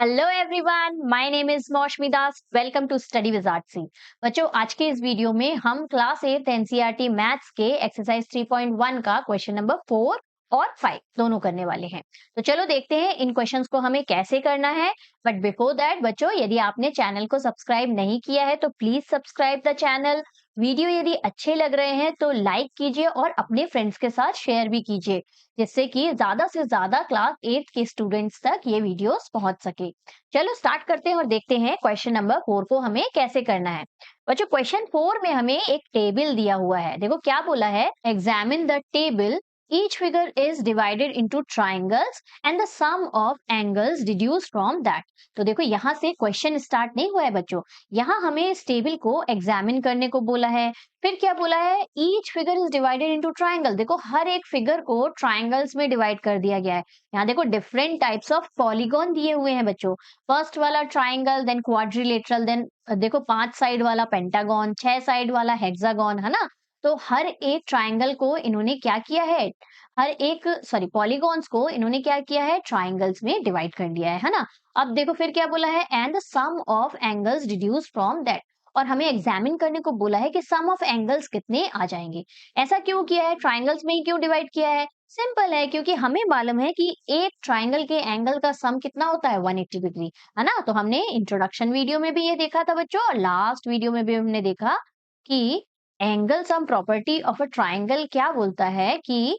Hello everyone, my name is Moushumi Das. Welcome to study with Artsy. बच्चों, आज के इस वीडियो में हम क्लास 8 एनसीईआरटी मैथ्स के एक्सरसाइज 3.1 का क्वेश्चन नंबर 4 और 5 दोनों करने वाले हैं। तो चलो देखते हैं इन क्वेश्चंस को हमें कैसे करना है। बट बिफोर दैट बच्चों, यदि आपने चैनल को सब्सक्राइब नहीं किया है तो please subscribe the channel. Video यदि अच्छे लग रहे हैं तो लाइक कीजिए और अपने फ्रेंड्स के साथ शेयर भी कीजिए, जिससे कि ज्यादा से ज्यादा क्लास 8 के स्टूडेंट्स तक ये वीडियोस पहुंच सके। चलो स्टार्ट करते हैं और देखते हैं क्वेश्चन नंबर 4 को हमें कैसे करना है। बच्चों, क्वेश्चन 4 में हमें एक टेबल दिया हुआ है। देखो क्या बोला है, examine the table, each figure is divided into triangles and the sum of angles deduced from that। तो देखो यहाँ से क्वेश्चन स्टार्ट नहीं हुआ है बच्चों, यहाँ हमें इस टेबल को एग्जामिन करने को बोला है। फिर क्या बोला है, each figure is divided into triangle. देखो हर एक फिगर को ट्राइंगल्स में डिवाइड कर दिया गया है। यहाँ देखो डिफरेंट टाइप्स ऑफ पॉलीगॉन दिए हुए हैं बच्चों। फर्स्ट वाला ट्राइंगल, देन क्वाड्रिलेटरल, देन देखो 5 साइड वाला पेंटागन, 6 साइड वाला हेक्सागन, है ना। तो हर एक ट्राइंगल को इन्होंने क्या किया है, हर एक सॉरी पॉलीगॉन्स को इन्होंने क्या किया है, ट्राइंगल्स में डिवाइड कर दिया है ना। अब देखो फिर क्या बोला है, and the sum of angles deduce from that. और हमें एग्जामिन करने को बोला है कि सम ऑफ एंगल्स कितने आ जाएंगे। ऐसा क्यों किया है, ट्राइंगल्स में ही क्यों डिवाइड किया है? सिंपल है, क्योंकि हमें मालूम है कि एक ट्राइंगल के एंगल का सम कितना होता है, 180 डिग्री, है ना। तो हमने इंट्रोडक्शन वीडियो में भी ये देखा था बच्चों, और लास्ट वीडियो में भी हमने देखा कि angle sum property of a triangle क्या बोलता है कि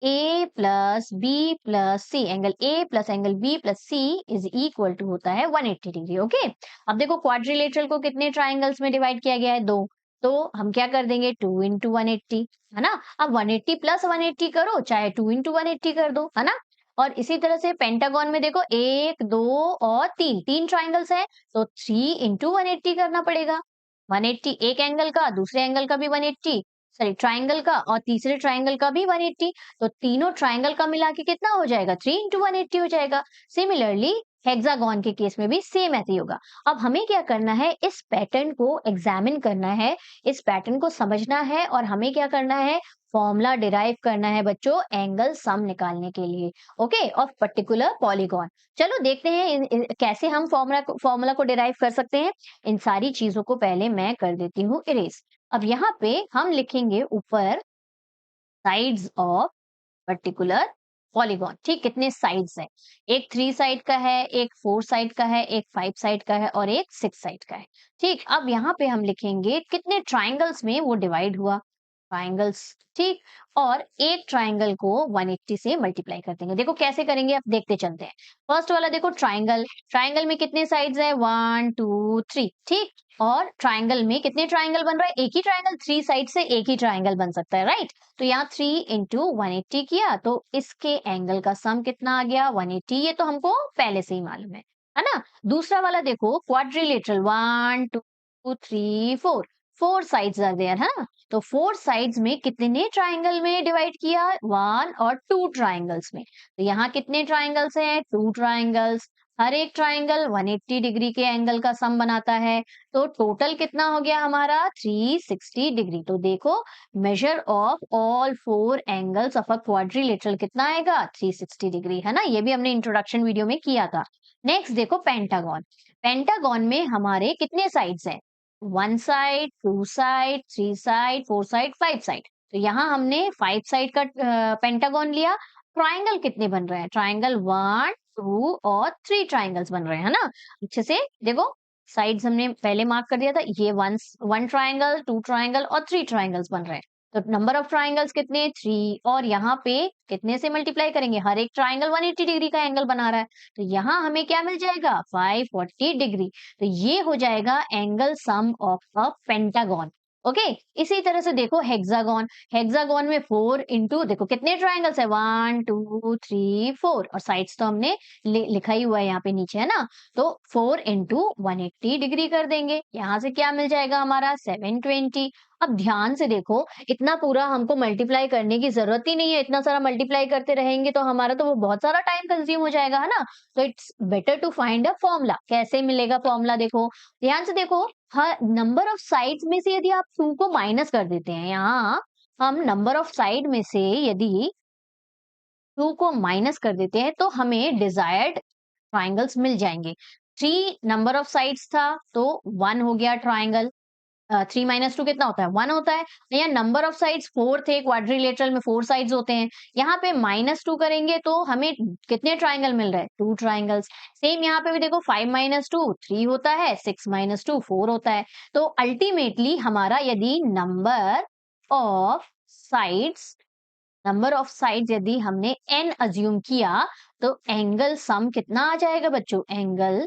A plus B plus C, angle A plus angle B plus C is equal to होता है 180 डिग्री। ओके। अब देखो क्वाड्रिलेटरल को कितने ट्राइंगल्स में डिवाइड किया गया है, 2। तो हम क्या कर देंगे, 2 इंटू 180, है ना। अब 180 प्लस 180 करो, चाहे 2 इंटू 180 कर दो, है ना। और इसी तरह से पेंटागन में देखो 1 2 और 3, 3 ट्राइंगल्स हैं, तो 3 इंटू 180 करना पड़ेगा। 180 एक एंगल का, दूसरे एंगल का भी 180, सॉरी ट्राइंगल का और तीसरे ट्राइंगल का भी 180। तो तीनों ट्राइंगल का मिला के कितना हो जाएगा, 3 इंटू 180 हो जाएगा। सिमिलरली हेक्सागन के केस में भी सेम ऐसे ही होगा। अब हमें क्या करना है, इस पैटर्न को एग्जामिन करना है, इस पैटर्न को समझना है, और हमें क्या करना है, फॉर्मूला डिराइव करना है बच्चों एंगल सम निकालने के लिए, ओके, ऑफ पर्टिकुलर पॉलीगॉन। चलो देखते हैं कैसे हम फॉर्मूला को डिराइव कर सकते हैं। इन सारी चीजों को पहले मैं कर देती हूँ इरेज। अब यहाँ पे हम लिखेंगे ऊपर साइड्स ऑफ पर्टिकुलर पॉलीगॉन। ठीक, कितने साइड्स हैं, एक 3 साइड का है, एक 4 साइड का है, एक 5 साइड का है और एक 6 साइड का है। ठीक, अब यहाँ पे हम लिखेंगे कितने ट्राइंगल्स में वो डिवाइड हुआ, ट्राइंगल्स। ठीक, और एक ट्राइंगल को 180 से मल्टीप्लाई कर देंगे। देखो कैसे करेंगे, अब देखते चलते हैं। फर्स्ट वाला देखो ट्राइंगल, ट्राइंगल में कितने साइड्स है, 1 2 3। ठीक, और ट्राइंगल में कितने ट्राइंगल बन रहा है, एक ही ट्राइंगल, 3 साइड से एक ही ट्राइंगल बन सकता है, राइट। तो यहाँ 3 इंटू 180 किया, तो इसके एंगल का सम कितना आ गया, 180। ये तो हमको पहले से ही मालूम है ना। दूसरा वाला देखो क्वाड्रिलेटरल, 1 2 3 4, 4 साइड्स आर देयर, है ना। तो 4 साइड्स में कितने ट्राइंगल में डिवाइड किया, 1 और 2 ट्राइंगल्स में। तो यहाँ कितने ट्राइंगल्स हैं, 2 ट्राइंगल्स। हर एक ट्राइंगल 180 डिग्री के एंगल का सम बनाता है। तो टोटल कितना हो गया हमारा, 360 डिग्री। तो देखो measure of all 4 angles of a quadrilateral कितना आएगा, 360 डिग्री, है ना। ये भी हमने इंट्रोडक्शन वीडियो में किया था। नेक्स्ट देखो पेंटागन, पेंटागन में हमारे कितने साइड्स हैं, 1 side, 2 side, 3 side, 4 side, 5 side. तो यहाँ हमने 5 साइड का पेंटागन लिया। ट्राइंगल कितने बन रहे हैं, ट्राइंगल 1 2 और 3 ट्राइंगल्स बन रहे हैं, है ना। अच्छे से देखो, साइड्स हमने पहले मार्क कर दिया था, ये 1 ट्राइंगल, 2 ट्राइंगल और 3 ट्राइंगल्स बन रहे हैं। तो नंबर ऑफ ट्राइंगल्स कितने, 3, और यहाँ पे कितने से मल्टीप्लाई करेंगे, हर एक ट्राइंगल 180 डिग्री का एंगल बना रहा है। तो यहाँ हमें क्या मिल जाएगा, 540 डिग्री। तो ये हो जाएगा angle sum of a pentagon. Okay. इसी तरह से देखो हेक्सागन, हेक्सागन में 4 इंटू, देखो कितने ट्राइंगल्स है, 1 2 3 4, और साइड्स तो हमने लिखा ही हुआ है यहाँ पे नीचे, है ना। तो 4 इंटू 180 डिग्री कर देंगे, यहाँ से क्या मिल जाएगा हमारा, 720। अब ध्यान से देखो, इतना पूरा हमको मल्टीप्लाई करने की जरूरत ही नहीं है, इतना सारा मल्टीप्लाई करते रहेंगे तो हमारा तो वो बहुत सारा टाइम कंज्यूम हो जाएगा, है ना। तो it's better to find a formula. कैसे मिलेगा फॉर्मूला, देखो ध्यान से देखो, हर नंबर ऑफ साइड्स में से यदि आप 2 को माइनस कर देते हैं, यहाँ हम नंबर ऑफ साइड में से यदि 2 को माइनस कर देते हैं तो हमें डिजायर्ड ट्राइंगल्स मिल जाएंगे। 3 नंबर ऑफ साइड्स था तो 1 हो गया ट्राइंगल। 3 माइनस 2 कितना होता है? 1 होता है। या नंबर ऑफ साइड्स 4 थे, क्वाड्रिलेटरल में 4 साइड्स होते हैं। यहाँ पे -2 करेंगे तो हमें कितने ट्राइंगल मिल रहे हैं? 2 ट्राइंगल्स। सेम यहाँ पे भी देखो 5 माइनस 2 3 होता है, 6 माइनस 2 4 होता है। तो अल्टीमेटली हमारा यदि of sides number of sides यदि हमने n अज्यूम किया तो एंगल सम कितना आ जाएगा बच्चों? एंगल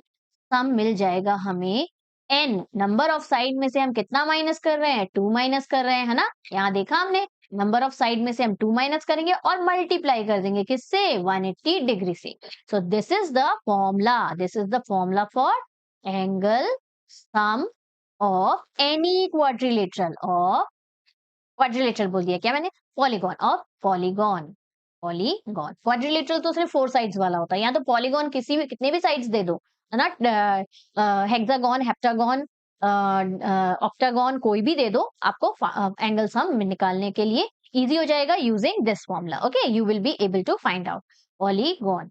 सम मिल जाएगा हमें n। नंबर ऑफ साइड में से हम कितना माइनस कर रहे हैं? 2 माइनस कर रहे हैं, है ना? यहाँ देखा हमने, नंबर ऑफ साइड में से हम 2 माइनस करेंगे और मल्टीप्लाई कर देंगे किससे? 180 डिग्री से। So this is the formula for angle sum of any quadrilateral बोल दिया क्या मैंने? पॉलीगॉन। क्वाड्रिलेटरल तो सिर्फ 4 साइड्स वाला होता है, यहाँ तो पॉलीगॉन कितने भी साइड्स दे दो, है ना? हेक्सागन, हेप्टागन, ऑक्टागन कोई भी दे दो, आपको एंगल सम निकालने के लिए इजी हो जाएगा using this formula. Okay, you will be able to find out polygon.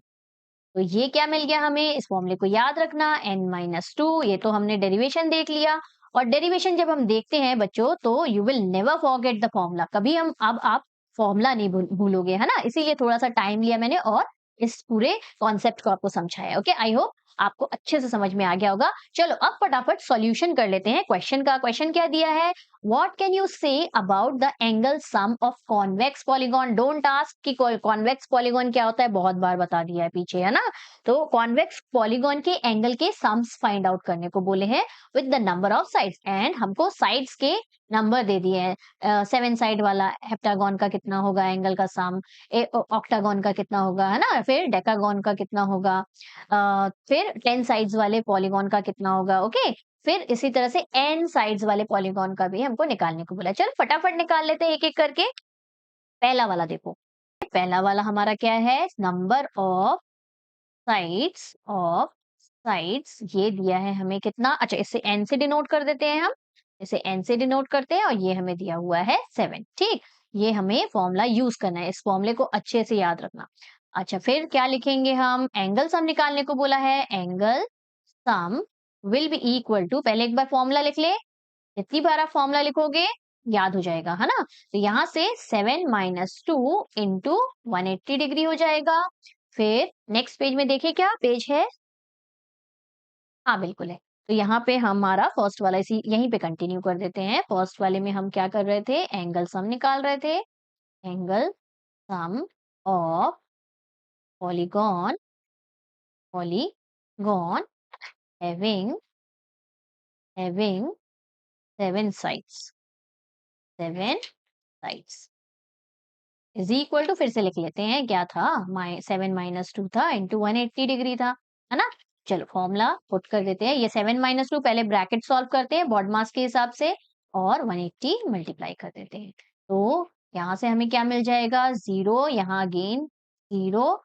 तो ये क्या मिल गया हमें? इस फॉर्मूले को याद रखना, n-2। ये तो हमने डेरिवेशन देख लिया। और डेरिवेशन जब हम देखते हैं बच्चों तो you will never forget the formula. कभी हम अब आप फॉर्मूला नहीं भूलोगे, है ना? इसीलिए थोड़ा सा टाइम लिया मैंने और इस पूरे कॉन्सेप्ट को आपको समझाया। ओके, आई होप आपको अच्छे से समझ में आ गया होगा। चलो अब फटाफट सॉल्यूशन कर लेते हैं क्वेश्चन का। क्वेश्चन क्या दिया है? What can you say about the angle sum of convex polygon? Don't ask कि कॉन्वेक्स पॉलीगॉन क्या होता है, बहुत बार बता दिया है पीछे, है ना? तो कॉन्वेक्स पॉलीगॉन के एंगल के सम्स फाइंड आउट करने को बोले हैं with the number of sides. And हमको साइड्स के नंबर दे दिए हैं। 7 साइड वाला हेप्टागन का कितना होगा एंगल का सम, ऑक्टागन का कितना होगा, है ना? फिर डेकागन का कितना होगा, फिर 10 साइड्स वाले पॉलीगॉन का कितना होगा। ओके, फिर इसी तरह से n साइड्स वाले पॉलीगॉन का भी हमको निकालने को बोला। चल फटाफट निकाल लेते हैं एक एक करके। पहला वाला देखो, पहला वाला हमारा क्या है? नंबर ऑफ साइड्स ये दिया है हमें कितना? अच्छा, इससे n से डिनोट कर देते हैं हम, इसे n से डिनोट करते हैं और ये हमें दिया हुआ है 7। ठीक, ये हमें फॉर्मूला यूज करना है, इस फॉर्मूले को अच्छे से याद रखना। अच्छा, फिर क्या लिखेंगे हम? एंगल सम निकालने को बोला है। Angle sum will be equal to, पहले एक बार फॉर्मूला लिख ले, जितनी बार आप फॉर्मूला लिखोगे याद हो जाएगा, है ना? तो यहाँ से 7 माइनस 2 इंटू 180 डिग्री हो जाएगा। फिर नेक्स्ट पेज में देखिए, क्या पेज है? हाँ बिल्कुल है। तो यहाँ पे हमारा फर्स्ट वाला इसी यहीं पे कंटिन्यू कर देते हैं। फर्स्ट वाले में हम क्या कर रहे थे? एंगल सम निकाल रहे थे। Angle sum of polygon polygon having having 7 sides is equal to, फिर से लिख लेते हैं, क्या था? 7 माइनस 2 था इंटू 180 डिग्री था, है ना? चलो फॉर्मूला पुट कर देते हैं। ये 7 माइनस 2 पहले ब्रैकेट सॉल्व करते हैं बॉड मास के हिसाब से और 180 मल्टीप्लाई कर देते हैं। तो यहाँ से हमें क्या मिल जाएगा? 0, यहाँ अगेन 0,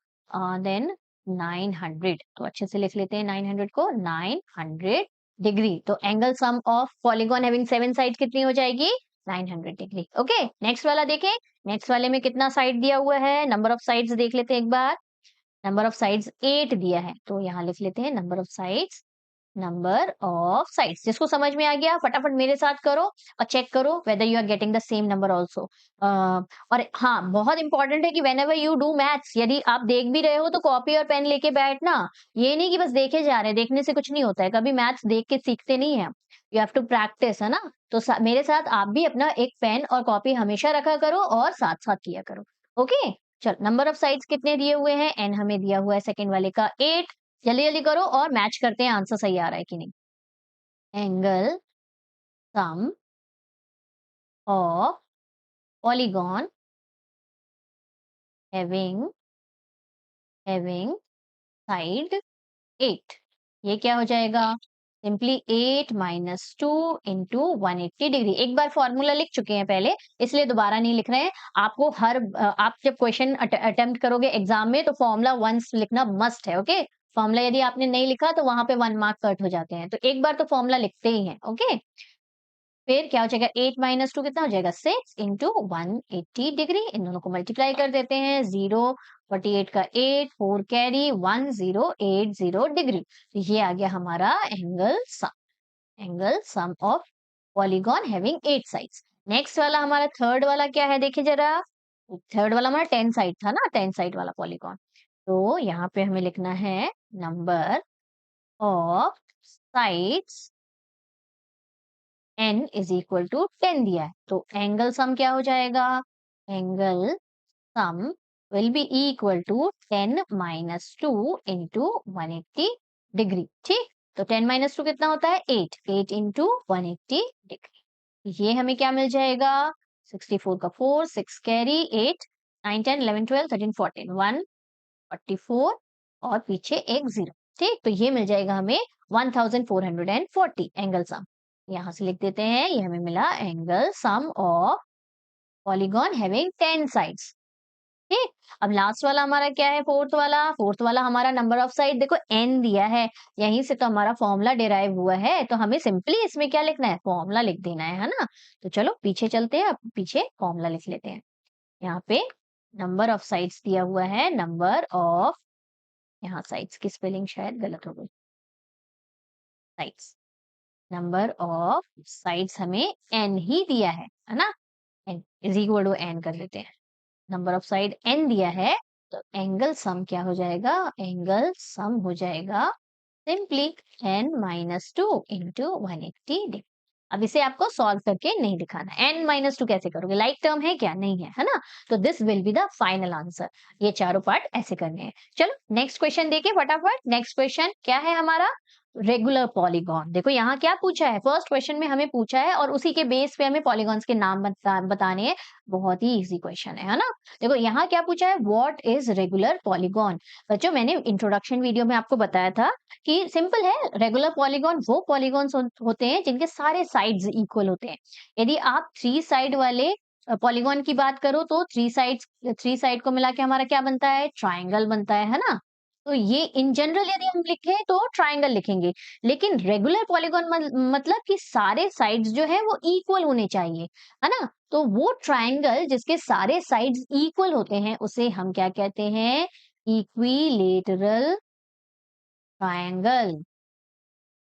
देन 900। तो अच्छे से लिख लेते हैं 900 को, 900 डिग्री। तो angle sum of polygon having 7 side कितनी हो जाएगी? 900 डिग्री। ओके, नेक्स्ट वाला देखें। नेक्स्ट वाले में कितना साइड दिया हुआ है? नंबर ऑफ साइड्स देख लेते हैं एक बार। नंबर ऑफ साइड्स 8 दिया है, तो यहाँ लिख लेते हैं नंबर ऑफ साइड्स। जिसको समझ में आ गया फटाफट मेरे साथ करो और चेक करो whether you are getting the same number also. और हाँ, बहुत इंपॉर्टेंट है कि whenever you do maths, यदि आप देख भी रहे हो तो कॉपी और पेन लेके बैठना। ये नहीं कि बस देखे जा रहे हैं, देखने से कुछ नहीं होता है। कभी मैथ्स देख के सीखते नहीं है, यू हैव टू प्रैक्टिस, है ना? तो मेरे साथ आप भी अपना एक पेन और कॉपी हमेशा रखा करो और साथ साथ किया करो। ओके, चल नंबर ऑफ साइड्स कितने दिए हुए हैं? एन हमें दिया हुआ है सेकंड वाले का 8। जल्दी जल्दी करो और मैच करते हैं आंसर सही आ रहा है कि नहीं। Angle sum of polygon having side 8, ये क्या हो जाएगा? Simply 8 minus 2 into 180 degree. एक बार फॉर्मूला लिख चुके हैं पहले, इसलिए दोबारा नहीं लिख रहे हैं। आपको आप जब क्वेश्चन अटेम्प्ट करोगे एग्जाम में तो फॉर्मूला वंस लिखना मस्ट है। ओके, फॉर्मूला यदि आपने नहीं लिखा तो वहां पे 1 मार्क कट हो जाते हैं, तो एक बार तो फॉर्मूला लिखते ही हैं। ओके, फिर क्या हो जाएगा 8 माइनस 2 कितना हो जाएगा 6 इंटू 180 डिग्री। इन दोनों को मल्टीप्लाई कर देते हैं। 0 48 का 8 4 कैरी 1080 डिग्री। तो ये आ गया हमारा angle sum of polygon having 8 sides. Next वाला हमारा थर्ड वाला क्या है देखिए जरा। थर्ड वाला हमारा 10 साइड था ना, 10 साइड वाला पॉलीगॉन। तो यहाँ पे हमें लिखना है number of sides n is equal to 10 दिया है। तो एंगल सम क्या हो जाएगा, angle sum will be equal to 10 minus 2 into 180 degree. ठीक, तो 10 माइनस 2 कितना होता है 8, 8 इंटू 180 डिग्री। ये हमें क्या मिल जाएगा 64 का 4 6 कैरी 8 9 10 11 12 13 14 144 और पीछे एक 0। ठीक, तो ये मिल जाएगा हमें 1440 एंगल सम। यहां से लिख देते हैं, ये हमें मिला angle sum of polygon having 10 sides. ठीक, अब लास्ट वाला हमारा क्या है, फोर्थ वाला हमारा नंबर ऑफ साइड देखो n दिया है। यहीं से तो हमारा फॉर्मूला डिराइव हुआ है, तो हमें सिंपली इसमें क्या लिखना है, फॉर्मूला लिख देना है ना। तो चलो पीछे चलते हैं, अब पीछे फॉर्मूला लिख लेते हैं। यहाँ पे नंबर ऑफ साइड्स दिया हुआ है, नंबर ऑफ, यहाँ साइड्स की स्पेलिंग शायद गलत हो गई, साइड्स, नंबर ऑफ साइड्स हमें n ही दिया है ना। n is equal to n कर देते हैं। नंबर ऑफ साइड n दिया है, तो एंगल सम क्या हो जाएगा, एंगल सम हो जाएगा simply n minus 2 into 180 degree. अब इसे आपको सॉल्व करके नहीं दिखाना। n माइनस 2 कैसे करोगे, लाइक टर्म है क्या, नहीं है ना। तो this will be the final answer. ये चारों पार्ट ऐसे करने हैं। चलो नेक्स्ट क्वेश्चन देखिए फटाफट। नेक्स्ट क्वेश्चन क्या है हमारा, रेगुलर पॉलीगॉन। देखो यहाँ क्या पूछा है, फर्स्ट क्वेश्चन में हमें पूछा है और उसी के बेस पे हमें पॉलीगॉन्स के नाम बताने हैं। बहुत ही इजी क्वेश्चन है ना। देखो यहाँ क्या पूछा है, व्हाट इज रेगुलर पॉलीगॉन। बच्चों मैंने इंट्रोडक्शन वीडियो में आपको बताया था कि सिंपल है, रेगुलर पॉलीगॉन वो पॉलीगॉन्स होते हैं जिनके सारे साइड्स इक्वल होते हैं। यदि आप 3 साइड वाले पॉलीगॉन की बात करो तो 3 साइड को मिला के हमारा क्या बनता है, ट्राइंगल बनता है ना। तो ये इन जनरल यदि हम लिखें तो ट्राइंगल लिखेंगे, लेकिन रेगुलर पॉलीगॉन मतलब कि सारे साइड्स जो है वो इक्वल होने चाहिए, है ना। तो वो ट्राइंगल जिसके सारे साइड्स इक्वल होते हैं उसे हम क्या कहते हैं, इक्विलेटरल ट्रायंगल।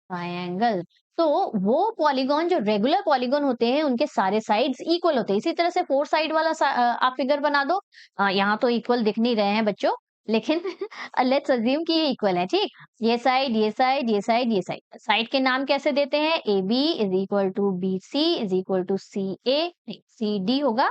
ट्रायंगल, तो वो पॉलीगॉन जो रेगुलर पॉलीगॉन होते हैं उनके सारे साइड्स इक्वल होते हैं। इसी तरह से 4 साइड वाला आप फिगर बना दो। यहाँ तो इक्वल दिख नहीं रहे हैं बच्चों, लेकिन लेट्स अज्यूम कि ये इक्वल है। ठीक, ये साइड ये साइड ये साइड ये साइड, साइड के नाम कैसे देते हैं, A B is equal to B C is equal to C A, नहीं सी डी होगा,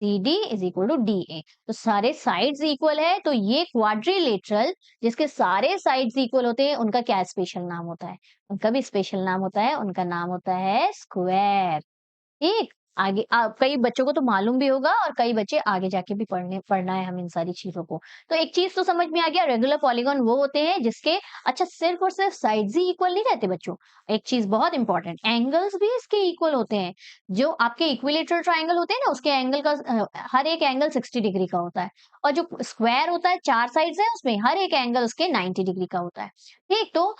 C D is equal to D A. तो सारे साइड्स इक्वल है, तो ये क्वाड्रिलेटरल जिसके सारे साइड्स इक्वल होते हैं उनका क्या स्पेशल नाम होता है, उनका भी स्पेशल नाम होता है, उनका नाम होता है स्क्वायर। ठीक, आगे कई बच्चों को तो मालूम भी होगा और कई बच्चे आगे जाके भी पढ़ना है हम इन सारी चीजों को। तो एक चीज तो समझ में आ गया, रेगुलर पॉलीगॉन वो होते हैं जिसके, अच्छा सिर्फ और सिर्फ साइड्स ही इक्वल नहीं रहते बच्चों, एक चीज बहुत इंपॉर्टेंट, एंगल्स भी इसके इक्वल होते हैं। जो आपके इक्विलेटरल ट्राइंगल होते हैं ना, उसके एंगल का हर एक एंगल 60 डिग्री का होता है, और जो स्क्वायर होता है 4 साइड्स है उसमें हर एक एंगल उसके 90 डिग्री का होता है। ठीक, तो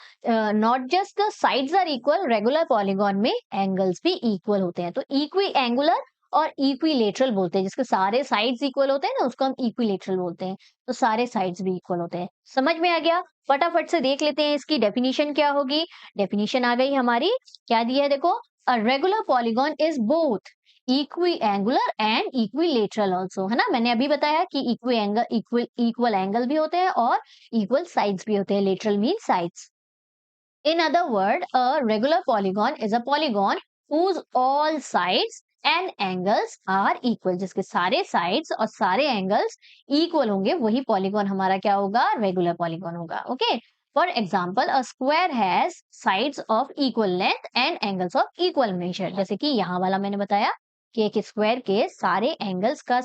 not just the sides are equal, regular polygon में एंगल्स भी इक्वल होते हैं। तो इक्वी एंगुलर और इक्विलेटरल बोलते हैं, जिसके सारे साइड्स इक्वल होते हैं ना उसको हम इक्विलेटरल बोलते हैं। तो सारे साइड्स भी इक्वल होते हैं। समझ में आ गया, फटाफट से देख लेते हैं इसकी डेफिनेशन क्या होगी। डेफिनेशन आ गई हमारी, क्या दिया है देखो, a regular polygon is both equi angular and equilateral also, है ना। मैंने अभी बताया कि इक्वल एंगल भी होते हैं और इक्वल साइड्स भी होते हैं, lateral mean sides. In other word, a regular polygon is a polygon whose all sides and angles are equal, जिसके सारे sides और सारे angles equal होंगे, वही polygon हमारा क्या होगा, regular polygon होगा। Okay, for example, a square has sides of equal length and angles of equal measure, जैसे कि यहाँ वाला मैंने बताया कि एक स्क्वायर के सारे एंगल्स का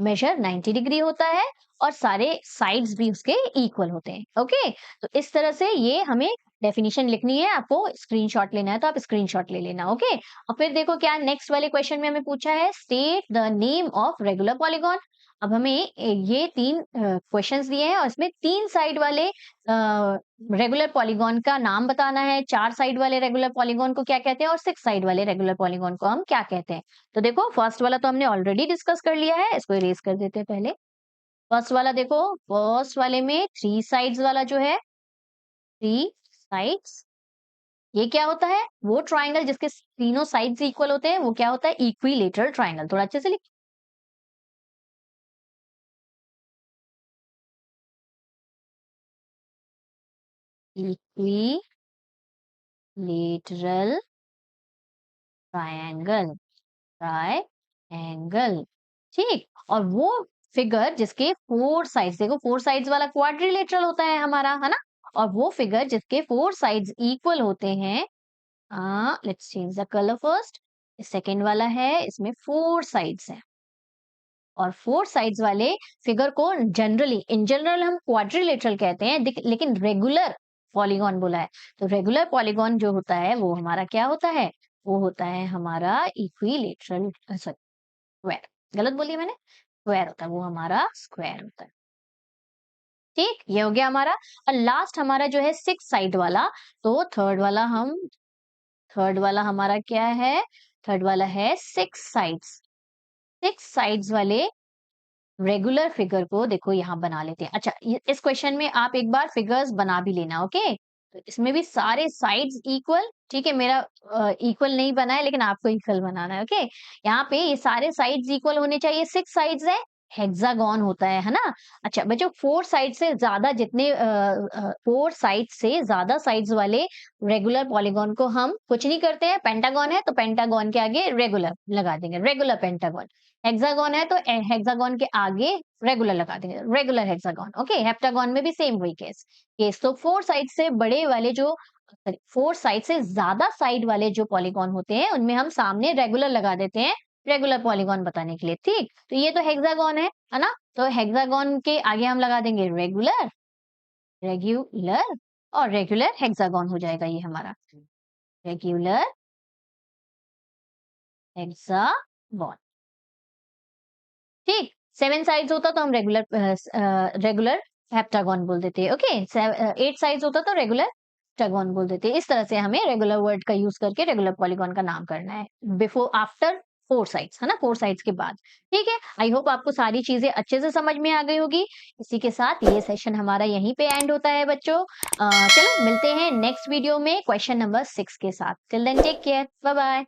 मेजर 90 डिग्री होता है और सारे साइड्स भी उसके इक्वल होते हैं। ओके, तो इस तरह से ये हमें डेफिनेशन लिखनी है आपको, स्क्रीनशॉट लेना है तो आप स्क्रीनशॉट ले लेना, ओके। और फिर देखो क्या नेक्स्ट वाले क्वेश्चन में हमें पूछा है, state the name of regular polygon. अब हमें ये 3 क्वेश्चंस दिए हैं और इसमें 3 साइड वाले रेगुलर पॉलीगॉन का नाम बताना है। 4 साइड वाले रेगुलर पॉलीगॉन को क्या कहते हैं और 6 साइड वाले रेगुलर पॉलीगॉन को हम क्या कहते हैं। तो देखो फर्स्ट वाला तो हमने ऑलरेडी डिस्कस कर लिया है, इसको इरेज कर देते हैं पहले। फर्स्ट वाला देखो, फर्स्ट वाले में 3 साइड्स वाला जो है, 3 साइड्स, ये क्या होता है, वो ट्राइंगल जिसके तीनों साइड्स इक्वल होते हैं, वो क्या होता है, इक्विलेटरल ट्राइंगल। थोड़ा अच्छे से लिख, इक्विलेटरल ट्रायंगल, ट्रायंगल, ठीक। और वो फिगर जिसके 4 साइड्स, देखो 4 साइड्स वाला क्वाड्रिलेटरल होता है हमारा, है ना। और वो फिगर जिसके 4 साइड्स इक्वल होते हैं, let's change the colour first. Second वाला है, इसमें 4 साइड्स है और 4 साइड्स वाले फिगर को जनरली, इन जनरल हम क्वाड्रिलेटरल कहते हैं, लेकिन रेगुलर पॉलीगॉन बोला है। तो रेगुलर पॉलीगॉन जो होता है वो हमारा क्या होता है, वो होता है हमारा इक्विलेटरल, सॉरी स्क्वायर, गलत बोलिए मैंने, स्क्वायर होता है वो, हमारा स्क्वायर होता है, ठीक। ये हो गया हमारा। और लास्ट हमारा जो है 6 साइड वाला, तो थर्ड वाला हमारा क्या है, थर्ड वाला है 6 साइड्स। 6 साइड्स वाले रेगुलर फिगर को देखो यहाँ बना लेते हैं। अच्छा, इस क्वेश्चन में आप एक बार फिगर्स बना भी लेना, ओके। तो इसमें भी सारे साइड्स इक्वल, ठीक है। मेरा इक्वल नहीं बना है लेकिन आपको इक्वल बनाना है, ओके। यहाँ पे ये सारे साइड्स इक्वल होने चाहिए। 6 साइड्स है, हेक्सागोन होता है ना। अच्छा बच्चों, 4 साइड से ज्यादा, जितने 4 साइड से ज्यादा साइड्स वाले रेगुलर पॉलीगॉन को हम कुछ नहीं करते हैं। पेंटागन है तो पेंटागन के आगे रेगुलर लगा देंगे, रेगुलर पेंटागन। हेक्सागोन है तो हेक्सागोन के आगे रेगुलर लगा देंगे, रेगुलर हेक्सागोन, ओके। हेप्टागोन में भी सेम वही केस। तो 4 साइड से बड़े वाले जो, सॉरी 4 साइड से ज्यादा साइड वाले जो पॉलीगॉन होते हैं, उनमें हम सामने रेगुलर लगा देते हैं, रेगुलर पॉलीगॉन बताने के लिए, ठीक। तो ये तो हेक्सागोन है ना। तो हेक्सागोन के आगे हम लगा देंगे रेगुलर, रेगुलर, और रेगुलर हेक्सागोन हो जाएगा ये हमारा, रेगुलर हेक्सागोन, ठीक। 7 साइड्स होता तो हम रेगुलर हेप्टागोन बोल देते हैं, ओके। 8 साइड्स होता तो रेगुलर हेप्टागोन बोल देते हैं। इस तरह से हमें रेगुलर वर्ड का यूज करके रेगुलर पॉलीगॉन का नाम करना है, बिफोर आफ्टर 4 साइड्स, है ना, 4 साइड्स के बाद, ठीक है। आई होप आपको सारी चीजें अच्छे से समझ में आ गई होगी। इसी के साथ ये सेशन हमारा यहीं पे एंड होता है बच्चों। चलो मिलते हैं नेक्स्ट वीडियो में क्वेश्चन नंबर 6 के साथ। Till then take care, bye bye.